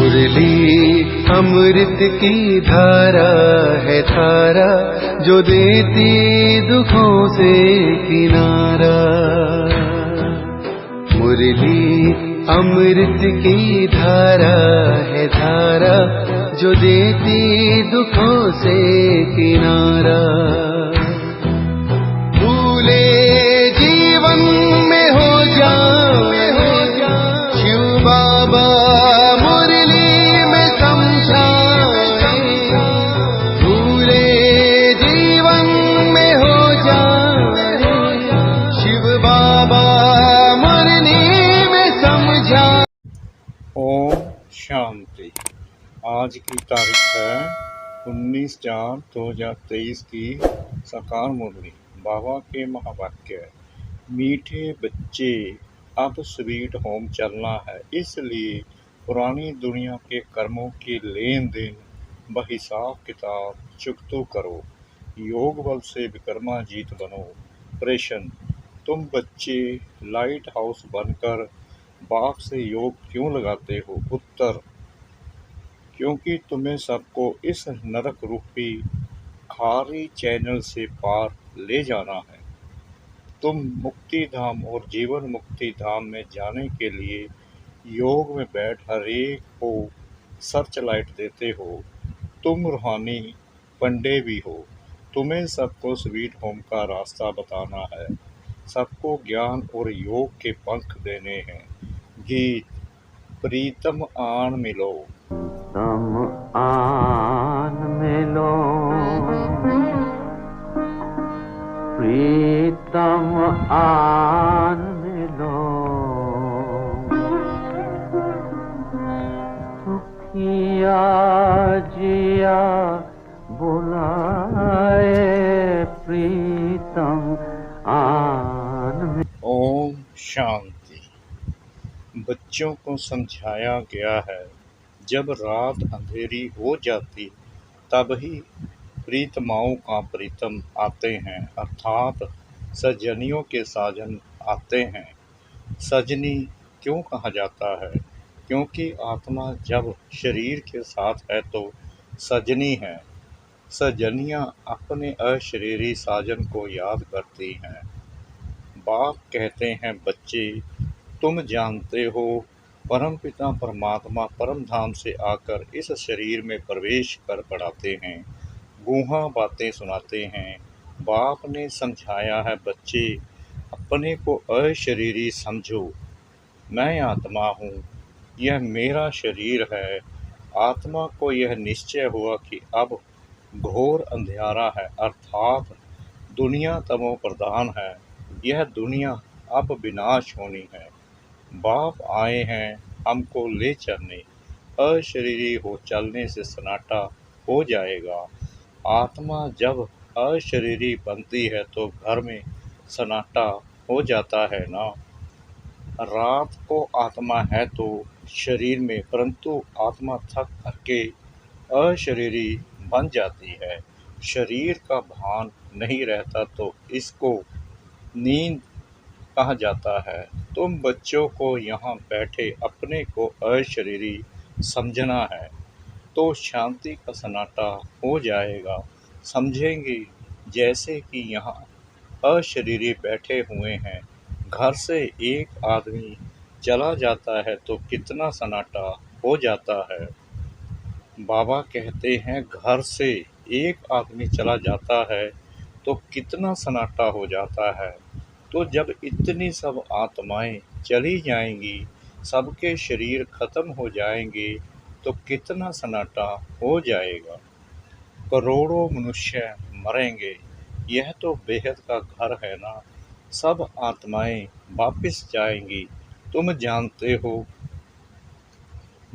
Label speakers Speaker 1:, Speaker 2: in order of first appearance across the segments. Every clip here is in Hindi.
Speaker 1: मुरली अमृत की धारा है धारा, जो देती दुखों से किनारा। मुरली अमृत की धारा है धारा, जो देती दुखों से किनारा। भूले जीवन में हो जाए शिव बाबा मुरली में समझाए। भूले जीवन में हो जाए शिव बाबा मुरली में समझाए।
Speaker 2: ओम शांति। आज की तारीख है 19/4/2023 की साकार मुरली। बाबा के महावाक्य। मीठे बच्चे, अब स्वीट होम चलना है, इसलिए पुरानी दुनिया के कर्मों की लेन देन व हिसाब किताब चुकतो करो। योग बल से विकर्मा जीत बनो। प्रश्न: तुम बच्चे लाइट हाउस बनकर बाप से योग क्यों लगाते हो? उत्तर: क्योंकि तुम्हें सबको इस नरक रूपी खारी चैनल से पार ले जाना है। तुम मुक्ति धाम और जीवन मुक्ति धाम में जाने के लिए योग में बैठ हर एक को सर्च लाइट देते हो। तुम रूहानी पंडे भी हो। तुम्हें सबको स्वीट होम का रास्ता बताना है, सबको ज्ञान और योग के पंख देने हैं। गीत: प्रीतम आन मिलो।
Speaker 3: तुम आन मिलो, प्रीतम आन मिलो। सुखिया जिया बुलाए, प्रीतम आन मिलो।
Speaker 2: ओम शांति। बच्चों को समझाया गया है, जब रात अंधेरी हो जाती तब ही प्रीतमाओं का प्रीतम आते हैं, अर्थात सजनियों के साजन आते हैं। सजनी क्यों कहा जाता है? क्योंकि आत्मा जब शरीर के साथ है तो सजनी है। सजनियाँ अपने अशरीरी साजन को याद करती हैं। बाप कहते हैं, बच्चे तुम जानते हो परमपिता परमात्मा परम धाम से आकर इस शरीर में प्रवेश कर पढ़ाते हैं, गूढ़ बातें सुनाते हैं। बाप ने समझाया है, बच्चे अपने को अशरीरी समझो। मैं आत्मा हूँ, यह मेरा शरीर है। आत्मा को यह निश्चय हुआ कि अब घोर अंधियारा है, अर्थात दुनिया तमो प्रधान है। यह दुनिया अब विनाश होनी है। बाप आए हैं हमको ले चलने। अशरीरी हो चलने से सन्नाटा हो जाएगा। आत्मा जब अशरीरी बनती है तो घर में सन्नाटा हो जाता है ना। रात को आत्मा है तो शरीर में, परंतु आत्मा थक थक के अशरीरी बन जाती है। शरीर का भान नहीं रहता तो इसको नींद कहा जाता है। तुम बच्चों को यहाँ बैठे अपने को अशरीरी समझना है तो शांति का सन्नाटा हो जाएगा। समझेंगे जैसे कि यहाँ अशरीरी बैठे हुए हैं। घर से एक आदमी चला जाता है तो कितना सन्नाटा हो जाता है। बाबा कहते हैं, घर से एक आदमी चला जाता है तो कितना सन्नाटा हो जाता है। तो जब इतनी सब आत्माएं चली जाएंगी, सबके शरीर खत्म हो जाएंगे तो कितना सन्नाटा हो जाएगा। करोड़ों मनुष्य मरेंगे, यह तो बेहद का घर है ना। सब आत्माएं वापस जाएंगी। तुम जानते हो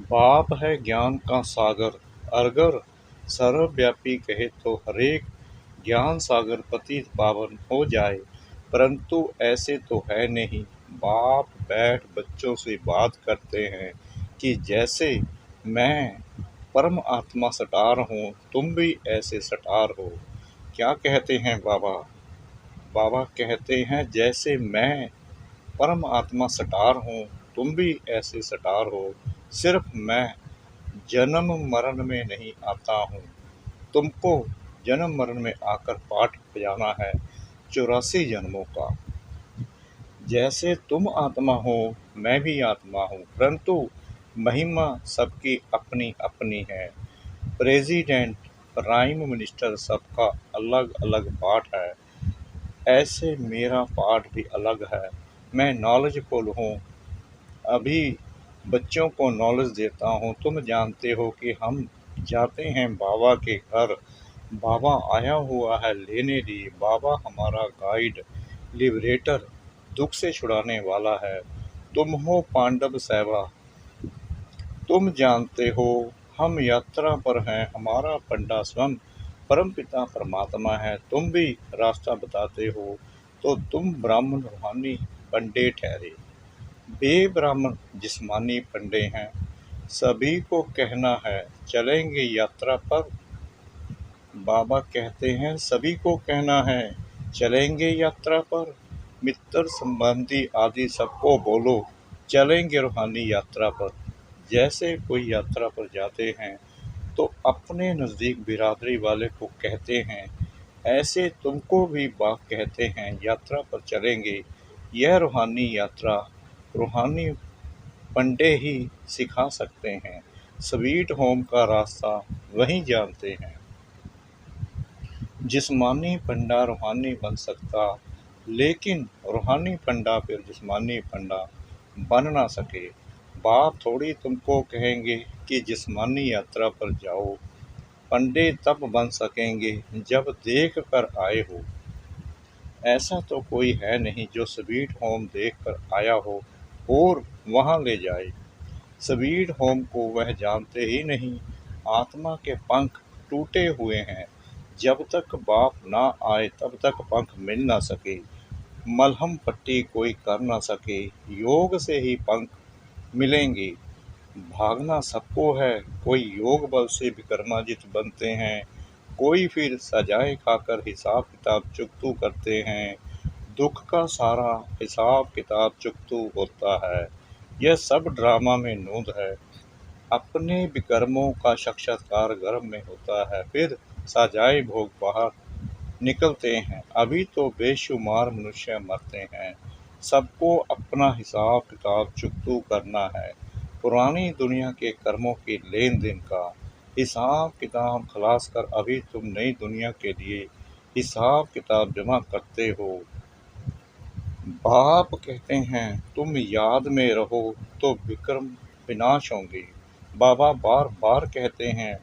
Speaker 2: बाप है ज्ञान का सागर, अगर सर्वव्यापी कहे तो हरेक ज्ञान सागर पतित पावन हो जाए, परंतु ऐसे तो है नहीं। बाप बैठ बच्चों से बात करते हैं कि जैसे मैं परम आत्मा सटार हूँ, तुम भी ऐसे सटार हो। क्या कहते हैं बाबा? बाबा कहते हैं, जैसे मैं परम आत्मा सटार हूँ, तुम भी ऐसे सटार हो। सिर्फ मैं जन्म मरण में नहीं आता हूँ, तुमको जन्म मरण में आकर पाठ बजाना है 84 जन्मों का। जैसे तुम आत्मा हो मैं भी आत्मा हूँ, परंतु महिमा सबकी अपनी अपनी है। प्रेसिडेंट, प्राइम मिनिस्टर सबका अलग अलग पाठ है, ऐसे मेरा पाठ भी अलग है। मैं नॉलेजफुल हूँ, अभी बच्चों को नॉलेज देता हूँ। तुम जानते हो कि हम जाते हैं बाबा के घर, बाबा आया हुआ है लेने लिए। बाबा हमारा गाइड, लिबरेटर, दुख से छुड़ाने वाला है। तुम हो पांडव सेवा, तुम जानते हो हम यात्रा पर हैं। हमारा पंडा स्वयं परमपिता परमात्मा है। तुम भी रास्ता बताते हो तो तुम ब्राह्मण रूहानी पंडे ठहरे। वे ब्राह्मण जिस्मानी पंडे हैं। सभी को कहना है चलेंगे यात्रा पर। बाबा कहते हैं सभी को कहना है चलेंगे यात्रा पर। मित्र संबंधी आदि सबको बोलो चलेंगे रूहानी यात्रा पर। जैसे कोई यात्रा पर जाते हैं तो अपने नज़दीक बिरादरी वाले को कहते हैं, ऐसे तुमको भी बाप कहते हैं यात्रा पर चलेंगे। यह रूहानी यात्रा रूहानी पंडे ही सिखा सकते हैं। स्वीट होम का रास्ता वही जानते हैं। जिस्मानी पंडा रूहानी बन सकता, लेकिन रूहानी पंडा फिर जिस्मानी पंडा बन ना सके। बाप थोड़ी तुमको कहेंगे कि जिस्मानी यात्रा पर जाओ। पंडे तब बन सकेंगे जब देख कर आए हो। ऐसा तो कोई है नहीं जो स्वीट होम देख कर आया हो और वहाँ ले जाए। स्वीट होम को वह जानते ही नहीं। आत्मा के पंख टूटे हुए हैं। जब तक बाप ना आए तब तक पंख मिल ना सके। मलहम पट्टी कोई कर ना सके। योग से ही पंख मिलेंगे। भागना सबको है, कोई योग बल से विक्रमाजित बनते हैं, कोई फिर सजाए खाकर हिसाब किताब चुकतू करते हैं। दुख का सारा हिसाब किताब चुकतू होता है। यह सब ड्रामा में नूंद है। अपने विकर्मों का साक्षात्कार गर्भ में होता है, फिर सजाए भोग बाहर निकलते हैं। अभी तो बेशुमार मनुष्य मरते हैं। सबको अपना हिसाब किताब चुकतू करना है। पुरानी दुनिया के कर्मों के लेन देन का हिसाब किताब खलास कर अभी तुम नई दुनिया के लिए हिसाब किताब जमा करते हो। बाप कहते हैं तुम याद में रहो तो विक्रम विनाश होंगे। बाबा बार बार कहते हैं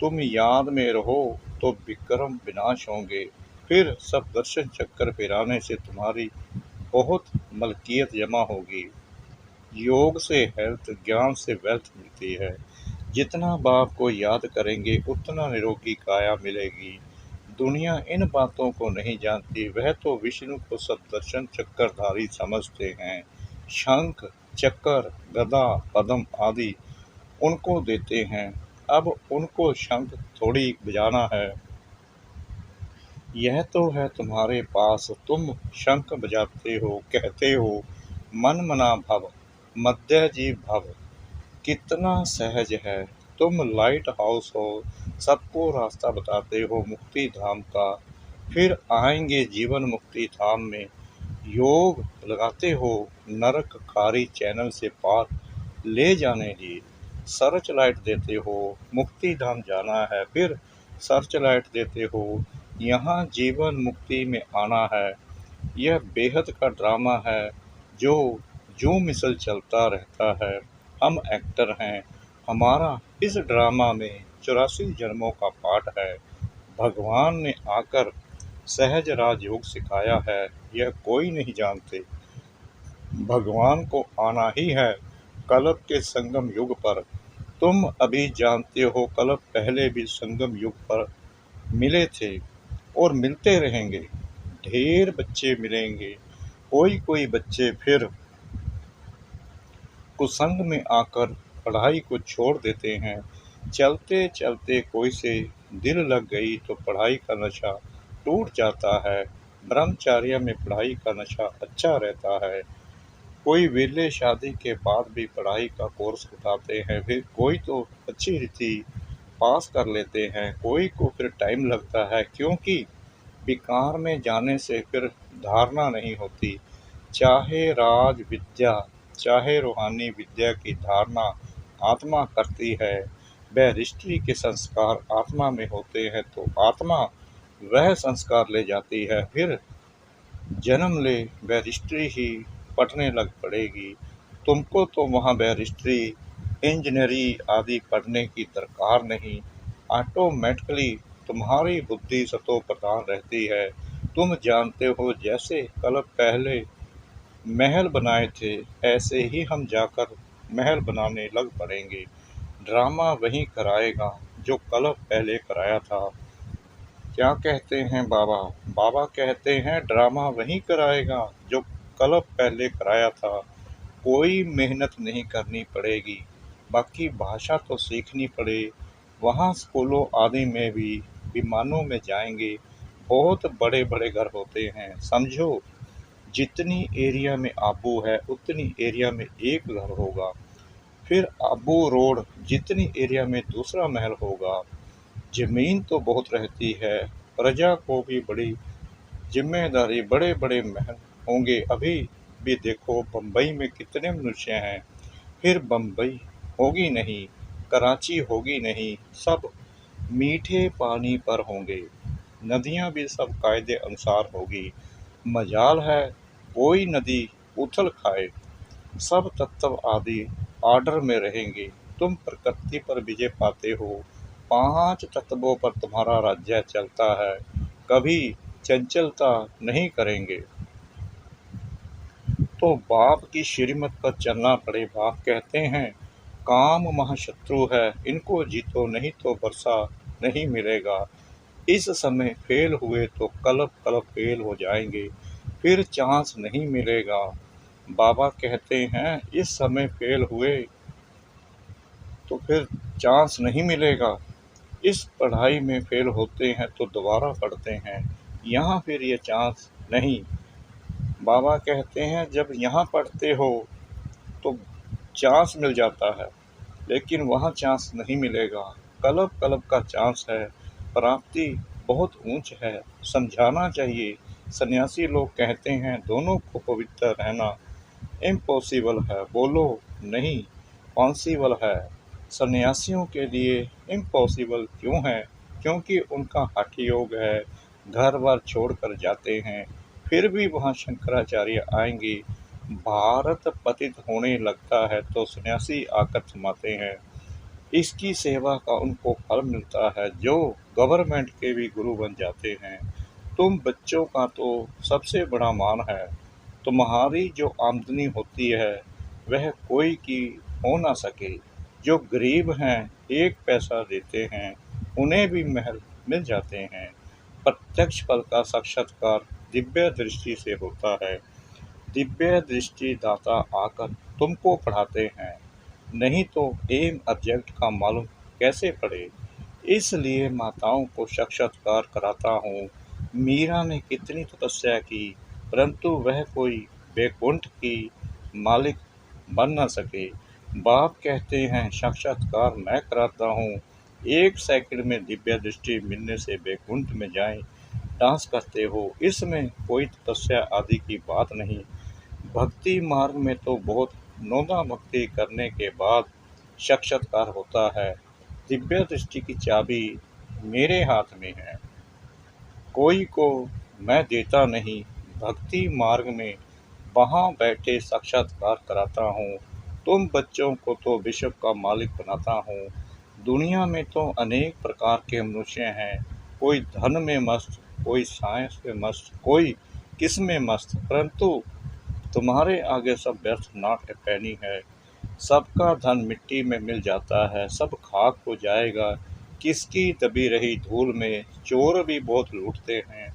Speaker 2: तुम याद में रहो तो विक्रम विनाश होंगे। फिर सब दर्शन चक्कर फिराने से तुम्हारी बहुत मलकियत जमा होगी। योग से हेल्थ, ज्ञान से वेल्थ मिलती है। जितना बाप को याद करेंगे उतना निरोगी काया मिलेगी। दुनिया इन बातों को नहीं जानती। वह तो विष्णु को सब दर्शन चक्करधारी समझते हैं। शंख, चक्कर, गदा, पद्म आदि उनको देते हैं। अब उनको शंख थोड़ी बजाना है। यह तो है तुम्हारे पास, तुम शंख बजाते हो, कहते हो मन मना भव, मध्य जीव भव। कितना सहज है। तुम लाइट हाउस हो, सबको रास्ता बताते हो मुक्ति धाम का। फिर आएंगे जीवन मुक्ति धाम में। योग लगाते हो नरक खारी चैनल से पार ले जाने लिए। सर्च लाइट देते हो मुक्ति धाम जाना है, फिर सर्च लाइट देते हो यहाँ जीवन मुक्ति में आना है। यह बेहद का ड्रामा है जो जो मिसल चलता रहता है। हम एक्टर हैं। हमारा इस ड्रामा में 84 जन्मों का पाठ है। भगवान ने आकर सहज राजयोग सिखाया है, यह कोई नहीं जानते। भगवान को आना ही है कलप के संगम युग पर। तुम अभी जानते हो कलप पहले भी संगम युग पर मिले थे और मिलते रहेंगे। ढेर बच्चे मिलेंगे। कोई कोई बच्चे फिर कुसंग में आकर पढ़ाई को छोड़ देते हैं। चलते चलते कोई से दिल लग गई तो पढ़ाई का नशा टूट जाता है। ब्रह्मचार्य में पढ़ाई का नशा अच्छा रहता है। कोई वेले शादी के बाद भी पढ़ाई का कोर्स उठाते हैं, फिर कोई तो अच्छी रीति पास कर लेते हैं, कोई को फिर टाइम लगता है, क्योंकि विकार में जाने से फिर धारणा नहीं होती। चाहे राज विद्या, चाहे रूहानी विद्या की धारणा आत्मा करती है, वह ऋषि के संस्कार आत्मा में होते हैं तो आत्मा वह संस्कार ले जाती है, फिर जन्म ले बैरिस्ट्री ही पढ़ने लग पड़ेगी। तुमको तो वहाँ बैरिस्ट्री, इंजीनियरी आदि पढ़ने की दरकार नहीं, ऑटोमेटिकली तुम्हारी बुद्धि सतो प्रधान रहती है। तुम जानते हो, जैसे कल पहले महल बनाए थे, ऐसे ही हम जाकर महल बनाने लग पड़ेंगे। ड्रामा वही कराएगा जो कल पहले कराया था। क्या कहते हैं बाबा? बाबा कहते हैं ड्रामा वही कराएगा जो कल पहले कराया था। कोई मेहनत नहीं करनी पड़ेगी, बाकी भाषा तो सीखनी पड़े। वहाँ स्कूलों आदि में भी विमानों में जाएंगे, बहुत बड़े बड़े घर होते हैं। समझो, जितनी एरिया में आबू है उतनी एरिया में एक घर होगा, फिर आबू रोड जितनी एरिया में दूसरा महल होगा। जमीन तो बहुत रहती है, प्रजा को भी बड़ी जिम्मेदारी, बड़े बड़े महल होंगे। अभी भी देखो बम्बई में कितने मनुष्य हैं, फिर बम्बई होगी नहीं, कराची होगी नहीं, सब मीठे पानी पर होंगे। नदियां भी सब कायदे अनुसार होगी। मजाल है कोई नदी उथल खाए। सब तत्व आदि ऑर्डर में रहेंगे। तुम प्रकृति पर विजय पाते हो, 5 तत्वों पर तुम्हारा राज्य चलता है, कभी चंचलता नहीं करेंगे। तो बाप की श्रीमत पर चलना पड़े। बाप कहते हैं काम महाशत्रु है, इनको जीतो नहीं तो वर्षा नहीं मिलेगा। इस समय फेल हुए तो कल फेल हो जाएंगे, फिर चांस नहीं मिलेगा। बाबा कहते हैं इस समय फेल हुए तो फिर चांस नहीं मिलेगा। इस पढ़ाई में फेल होते हैं तो दोबारा पढ़ते हैं, यहाँ फिर ये चांस नहीं। बाबा कहते हैं जब यहाँ पढ़ते हो तो चांस मिल जाता है, लेकिन वहाँ चांस नहीं मिलेगा। कलब का चांस है, प्राप्ति बहुत ऊंच है, समझाना चाहिए। सन्यासी लोग कहते हैं दोनों को पवित्र रहना इम्पॉसिबल है। बोलो नहीं, पॉसिबल है। सन्यासियों के लिए इम्पॉसिबल क्यों है? क्योंकि उनका हठ योग है, घर बार छोड़कर जाते हैं, फिर भी वहाँ शंकराचार्य आएंगे। भारत पतित होने लगता है तो सन्यासी आकर थमाते हैं। इसकी सेवा का उनको फल मिलता है, जो गवर्नमेंट के भी गुरु बन जाते हैं। तुम बच्चों का तो सबसे बड़ा मान है। तुम्हारी जो आमदनी होती है वह कोई की हो ना सके। जो गरीब हैं, 1 पैसा देते हैं, उन्हें भी महल मिल जाते हैं। प्रत्यक्ष फल का साक्षात्कार दिव्य दृष्टि से होता है। दिव्य दृष्टि दाता आकर तुमको पढ़ाते हैं, नहीं तो एम ऑब्जेक्ट का मालूम कैसे पड़े। इसलिए माताओं को साक्षात्कार कराता हूँ। मीरा ने कितनी तपस्या की, परंतु वह कोई वैकुंठ की मालिक बन न सके। बाप कहते हैं साक्षात्कार मैं कराता हूँ। 1 सेकंड में दिव्य दृष्टि मिलने से वैकुंठ में जाएं, डांस करते हो। इसमें कोई तपस्या आदि की बात नहीं। भक्ति मार्ग में तो बहुत नौना भक्ति करने के बाद साक्षात्कार होता है। दिव्य दृष्टि की चाबी मेरे हाथ में है, कोई को मैं देता नहीं। भक्ति मार्ग में वहाँ बैठे साक्षात्कार कराता हूँ। तुम बच्चों को तो विश्व का मालिक बनाता हूँ। दुनिया में तो अनेक प्रकार के मनुष्य हैं, कोई धन में मस्त, कोई साइंस में मस्त, कोई किस में मस्त, परंतु तुम्हारे आगे सब व्यर्थ नॉट ए पैनी है। सबका धन मिट्टी में मिल जाता है, सब खाक हो जाएगा। किसकी दबी रही धूल में चोर भी बहुत लूटते हैं।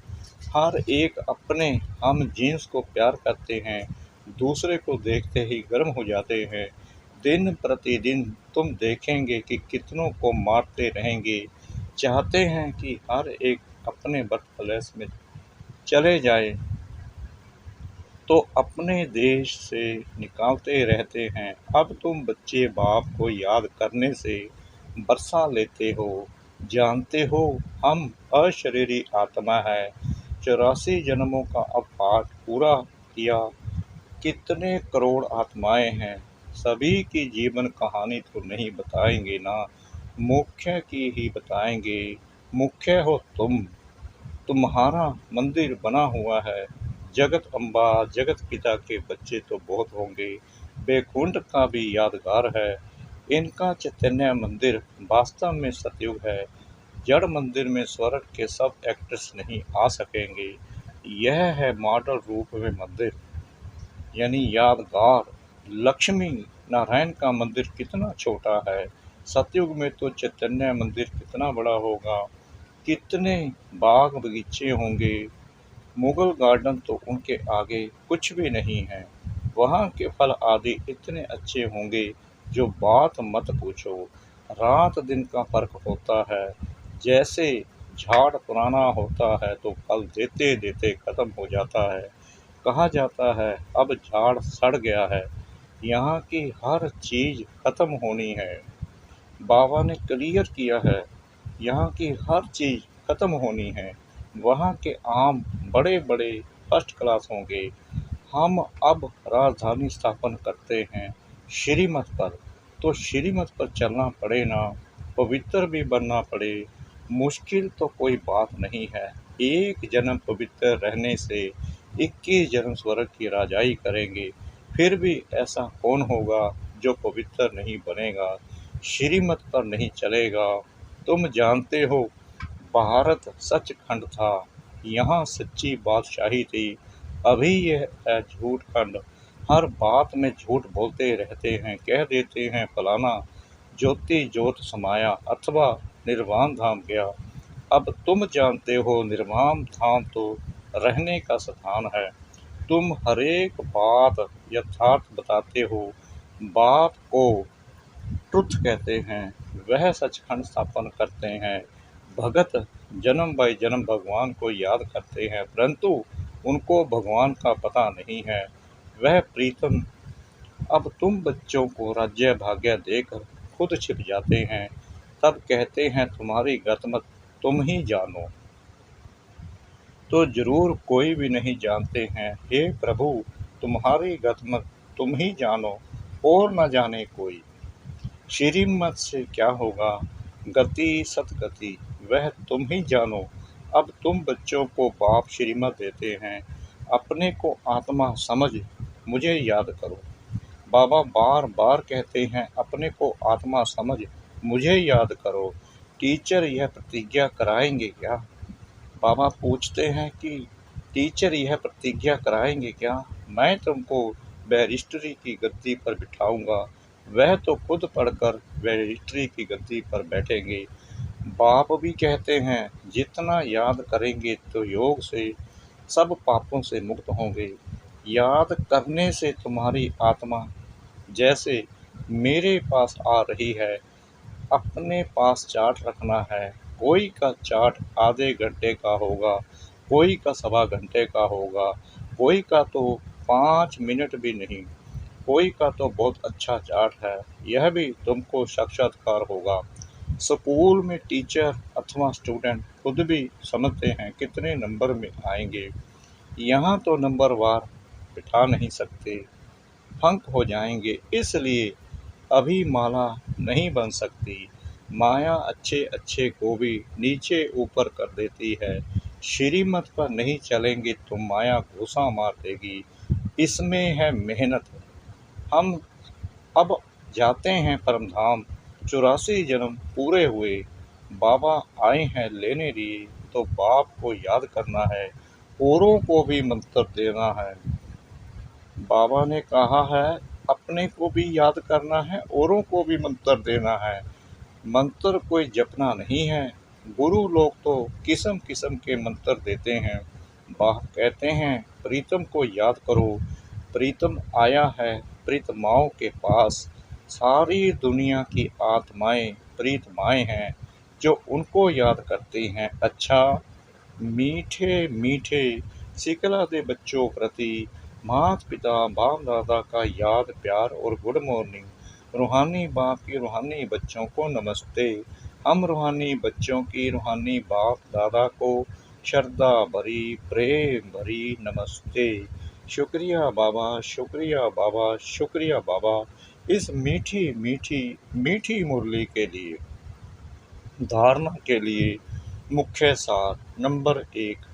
Speaker 2: हर एक अपने हम जीन्स को प्यार करते हैं, दूसरे को देखते ही गर्म हो जाते हैं। दिन प्रतिदिन तुम देखेंगे कि कितनों को मारते रहेंगे। चाहते हैं कि हर एक अपने बर्थ प्लेस में चले जाए। तो अपने देश से निकालते रहते हैं। अब तुम बच्चे बाप को याद करने से बरसा लेते हो। जानते हो हम अशरीरी आत्मा है। 84 जन्मों का अब पाठ पूरा किया। कितने करोड़ आत्माएं हैं। सभी की जीवन कहानी तो नहीं बताएंगे ना, मुख्य की ही बताएंगे। मुख्य हो तुम, तुम्हारा मंदिर बना हुआ है। जगत अम्बा जगत पिता के बच्चे तो बहुत होंगे। बैकुंठ का भी यादगार है। इनका चैतन्य मंदिर वास्तव में सतयुग है। जड़ मंदिर में स्वर्ग के सब एक्टर्स नहीं आ सकेंगे। यह है मॉडल रूप में मंदिर, यानी यादगार। लक्ष्मी नारायण का मंदिर कितना छोटा है। सतयुग में तो चैतन्य मंदिर कितना बड़ा होगा। कितने बाग बगीचे होंगे। मुगल गार्डन तो उनके आगे कुछ भी नहीं है। वहाँ के फल आदि इतने अच्छे होंगे जो बात मत पूछो। रात दिन का फर्क होता है। जैसे झाड़ पुराना होता है तो फल देते देते खत्म हो जाता है। कहा जाता है अब झाड़ सड़ गया है। यहाँ की हर चीज खत्म होनी है। बाबा ने क्लियर किया है, यहाँ की हर चीज खत्म होनी है। वहाँ के आम बड़े बड़े फर्स्ट क्लास होंगे। हम अब राजधानी स्थापन करते हैं श्रीमत पर, तो श्रीमत पर चलना पड़े ना, पवित्र भी बनना पड़े। मुश्किल तो कोई बात नहीं है। एक जन्म पवित्र रहने से 21 जन्म स्वर्ग की राजाई करेंगे। फिर भी ऐसा कौन होगा जो पवित्र नहीं बनेगा, श्रीमत पर नहीं चलेगा। तुम जानते हो भारत सचखंड था, यहाँ सच्ची बादशाही थी। अभी यह है झूठ खंड। हर बात में झूठ बोलते रहते हैं। कह देते हैं फलाना ज्योति ज्योत समाया अथवा निर्वाण धाम गया। अब तुम जानते हो निर्वाण धाम तो रहने का स्थान है। तुम हरेक बात यथार्थ बताते हो। बात को ट्रुथ कहते हैं। वह सचखंड स्थापन करते हैं। भगत जन्म बाई जन्म भगवान को याद करते हैं, परंतु उनको भगवान का पता नहीं है। वह प्रीतम अब तुम बच्चों को राज्य भाग्य देकर खुद छिप जाते हैं। तब कहते हैं तुम्हारी गतमत तुम ही जानो। तो जरूर कोई भी नहीं जानते हैं। हे प्रभु तुम्हारी गतमत तुम ही जानो और न जाने कोई। श्रीमत से क्या होगा, गति सतगति वह तुम ही जानो। अब तुम बच्चों को बाप श्रीमत देते हैं। अपने को आत्मा समझ मुझे याद करो। बाबा बार बार कहते हैं अपने को आत्मा समझ मुझे याद करो। टीचर यह प्रतिज्ञा कराएंगे क्या? बाबा पूछते हैं कि टीचर यह प्रतिज्ञा कराएंगे क्या? मैं तुमको बैरिस्टरी की गद्दी पर बिठाऊंगा। वह तो खुद पढ़कर बैरिस्टरी की गद्दी पर बैठेंगे। बाप भी कहते हैं जितना याद करेंगे तो योग से सब पापों से मुक्त होंगे। याद करने से तुम्हारी आत्मा जैसे मेरे पास आ रही है। अपने पास चार्ट रखना है। कोई का चार्ट आधे घंटे का होगा, कोई का सवा घंटे का होगा, कोई का तो 5 मिनट भी नहीं, कोई का तो बहुत अच्छा चार्ट है। यह भी तुमको साक्षात्कार होगा। स्कूल में टीचर अथवा स्टूडेंट खुद भी समझते हैं कितने नंबर में आएंगे। यहाँ तो नंबर वार बिठा नहीं सकते, फंक हो जाएंगे। इसलिए अभी माला नहीं बन सकती। माया अच्छे अच्छे को भी नीचे ऊपर कर देती है। श्रीमत पर नहीं चलेंगे तो माया घूसा मार देगी। इसमें है मेहनत। हम अब जाते हैं परमधाम। 84 जन्म पूरे हुए। बाबा आए हैं लेने लिए, तो बाप को याद करना है, औरों को भी मंत्र देना है। बाबा ने कहा है अपने को भी याद करना है, औरों को भी मंत्र देना है। मंत्र कोई जपना नहीं है। गुरु लोग तो किस्म किस्म के मंत्र देते हैं। बाप कहते हैं प्रीतम को याद करो। प्रीतम आया है प्रीतमाओं के पास। सारी दुनिया की आत्माएं प्रीतमाएं हैं जो उनको याद करती हैं। अच्छा मीठे मीठे सिकला दे बच्चों प्रति माता पिता बाप दादा का याद प्यार और गुड मॉर्निंग। रूहानी बाप की रूहानी बच्चों को नमस्ते। हम रूहानी बच्चों की रूहानी बाप दादा को श्रद्धा भरी प्रेम भरी नमस्ते। शुक्रिया बाबा, शुक्रिया बाबा, शुक्रिया बाबा, इस मीठी मीठी मीठी मुरली के लिए। धारणा के लिए मुख्य सार नंबर 1,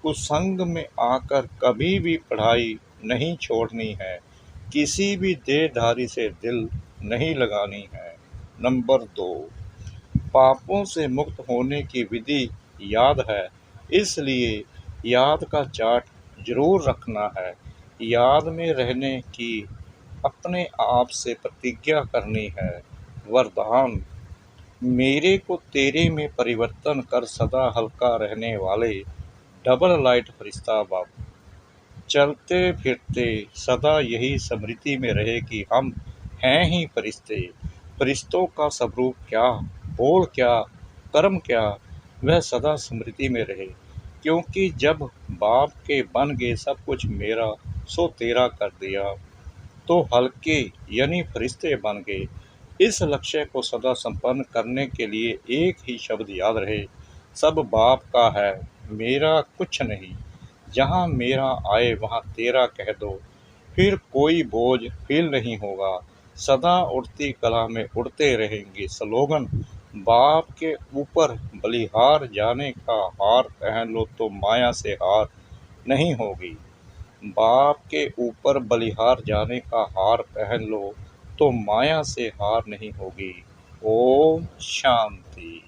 Speaker 2: कुसंग में आकर कभी भी पढ़ाई नहीं छोड़नी है, किसी भी देहधारी से दिल नहीं लगानी है। नंबर 2, पापों से मुक्त होने की विधि याद है, इसलिए याद का चार्ट जरूर रखना है। याद में रहने की अपने आप से प्रतिज्ञा करनी है। वरदान, मेरे को तेरे में परिवर्तन कर सदा हल्का रहने वाले डबल लाइट फरिश्ता बाबू, चलते फिरते सदा यही स्मृति में रहे कि हम हैं ही फरिश्ते। फरिश्तों का स्वरूप क्या, बोल क्या, कर्म क्या, वह सदा स्मृति में रहे, क्योंकि जब बाप के बन गए सब कुछ मेरा सो तेरा कर दिया, तो हल्के यानी फरिश्ते बन गए। इस लक्ष्य को सदा संपन्न करने के लिए एक ही शब्द याद रहे, सब बाप का है, मेरा कुछ नहीं। जहाँ मेरा आए वहाँ तेरा कह दो, फिर कोई बोझ फील नहीं होगा। सदा उड़ती कला में उड़ते रहेंगे। स्लोगन, बाप के ऊपर बलिहार जाने का हार पहन लो तो माया से हार नहीं होगी। बाप के ऊपर बलिहार जाने का हार पहन लो तो माया से हार नहीं होगी। ओम शांति।